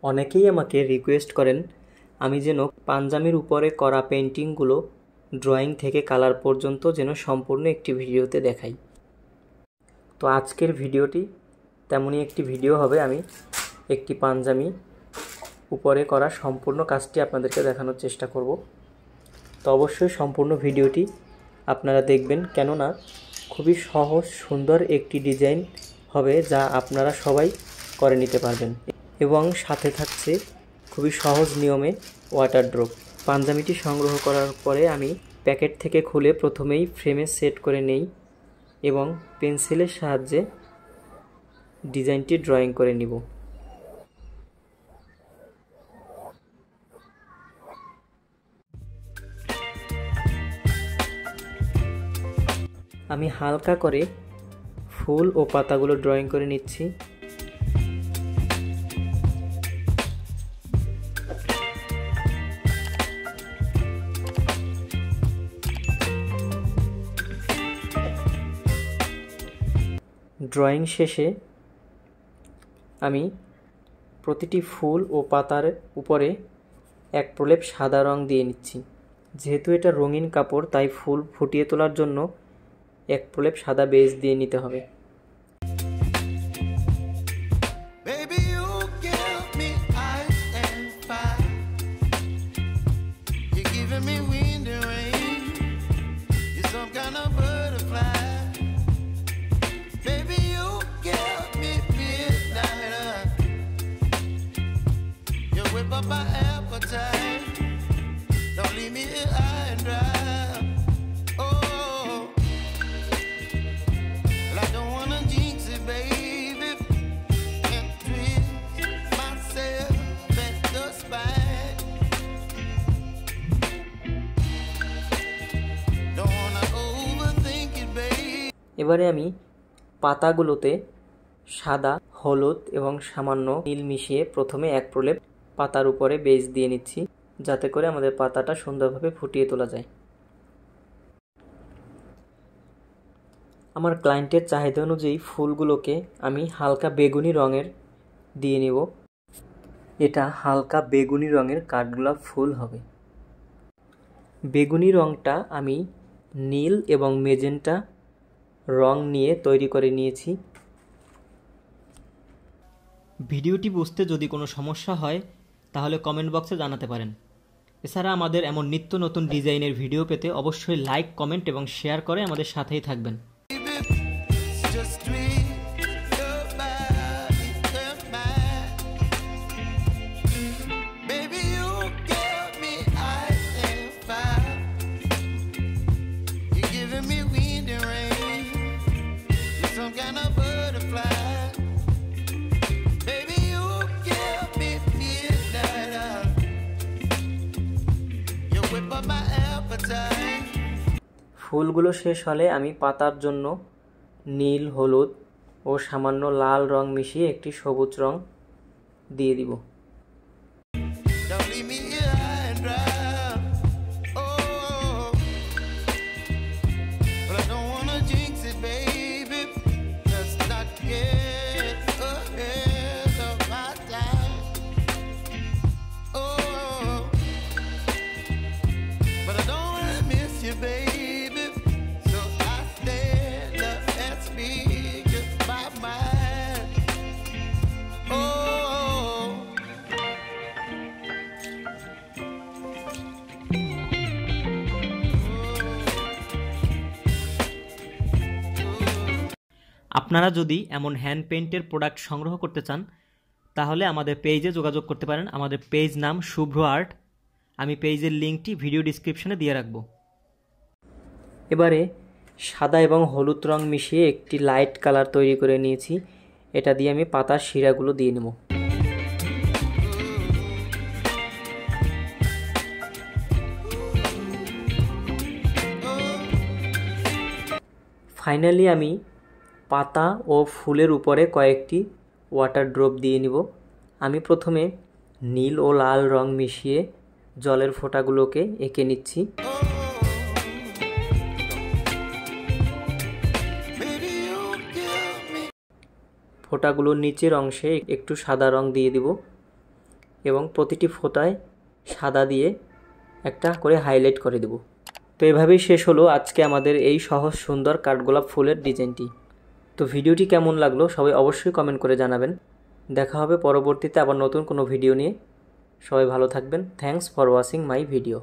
অনেকেই আমাকে রিকোয়েস্ট করেন আমি যেন পাঞ্জাবির উপরে করা পেন্টিংগুলো ড্রয়িং থেকে কালার পর্যন্ত যেন সম্পূর্ণ একটি ভিডিওতে দেখাই। তো আজকের ভিডিওটি তেমনই একটি ভিডিও হবে। আমি একটি পাঞ্জাবি উপরে করা সম্পূর্ণ কাজটি আপনাদেরকে দেখানোর চেষ্টা করব। তো অবশ্যই সম্পূর্ণ ভিডিওটি আপনারা দেখবেন, কেননা খুবই সহজ সুন্দর একটি ডিজাইন হবে যা আপনারা সবাই করে নিতে পারবেন, এবং সাথে থাকছে খুবই সহজ নিয়মে ওয়াটার ড্রপ। পাঞ্জাবিটি সংগ্রহ করার পরে আমি প্যাকেট থেকে খুলে প্রথমেই ফ্রেমে সেট করে নেই এবং পেন্সিলের সাহায্যে ডিজাইনটি ড্রয়িং করে নিব। আমি হালকা করে ফুল ও পাতাগুলো ড্রয়িং করে নিচ্ছি। ড্রয়িং শেষে আমি প্রতিটি ফুল ও পাতার উপরে এক প্রলেপ সাদা রং দিয়ে নিচ্ছি। যেহেতু এটা রঙিন কাপড়, তাই ফুল ফুটিয়ে তোলার জন্য এক প্রলেপ সাদা বেজ দিয়ে নিতে হবে। এবারে আমি পাতাগুলোতে সাদা, হলুদ এবং সামান্য নীল মিশিয়ে প্রথমে এক প্রলেপ পাতার উপরে বেজ দিয়ে নিচ্ছি, যাতে করে আমাদের পাতাটা সুন্দরভাবে ফুটিয়ে তোলা যায়। আমার ক্লায়েন্টের চাহিদা অনুযায়ী ফুলগুলোকে আমি হালকা বেগুনি রঙের দিয়ে নিব। এটা হালকা বেগুনি রঙের কাঠগোলাপ ফুল হবে। বেগুনি রঙটা আমি নীল এবং মেজেন্টা রং নিয়ে তৈরি করে নিয়েছি। ভিডিওটি বুঝতে যদি কোনো সমস্যা হয় তাহলে কমেন্ট বক্সে জানাতে পারেন। এছাড়া আমাদের এমন নিত্য নতুন ডিজাইনের ভিডিও পেতে অবশ্যই লাইক, কমেন্ট এবং শেয়ার করে আমাদের সাথেই থাকবেন। ফুলগুলো শেষ হলে আমি পাতার জন্য নীল, হলুদ ও সামান্য লাল রং মিশিয়ে একটি সবুজ রং দিয়ে দিব। আপনারা যদি এমন হ্যান্ড পেইন্টের প্রোডাক্ট সংগ্রহ করতে চান তাহলে আমাদের পেজে যোগাযোগ করতে পারেন। আমাদের পেজ নাম শুভ্র আর্ট। আমি পেজের লিঙ্কটি ভিডিও ডিসক্রিপশনে দিয়ে রাখব। এবারে সাদা এবং হলুদ রং মিশিয়ে একটি লাইট কালার তৈরি করে নিয়েছি। এটা দিয়ে আমি পাতার শিরাগুলো দিয়ে নেব। ফাইনালি আমি পাতা ও ফুলের উপরে কয়েকটি ওয়াটার ড্রপ দিয়ে নিব। আমি প্রথমে নীল ও লাল রং মিশিয়ে জলের ফোঁটাগুলোকে এঁকে নিচ্ছি। ফোঁটাগুলোর নিচের অংশে একটু সাদা রং দিয়ে দিব এবং প্রতিটি ফোঁটায় সাদা দিয়ে একটা করে হাইলাইট করে দেব। তো এভাবেই শেষ হলো আজকে আমাদের এই সহজ সুন্দর কাঠগোলাপ ফুলের ডিজাইনটি। তো ভিডিওটি কেমন লাগলো সবাই অবশ্যই কমেন্ট করে জানাবেন। দেখা হবে পরবর্তীতে আবার নতুন কোনো ভিডিও নিয়ে। সবাই ভালো থাকবেন। Thanks for watching my video.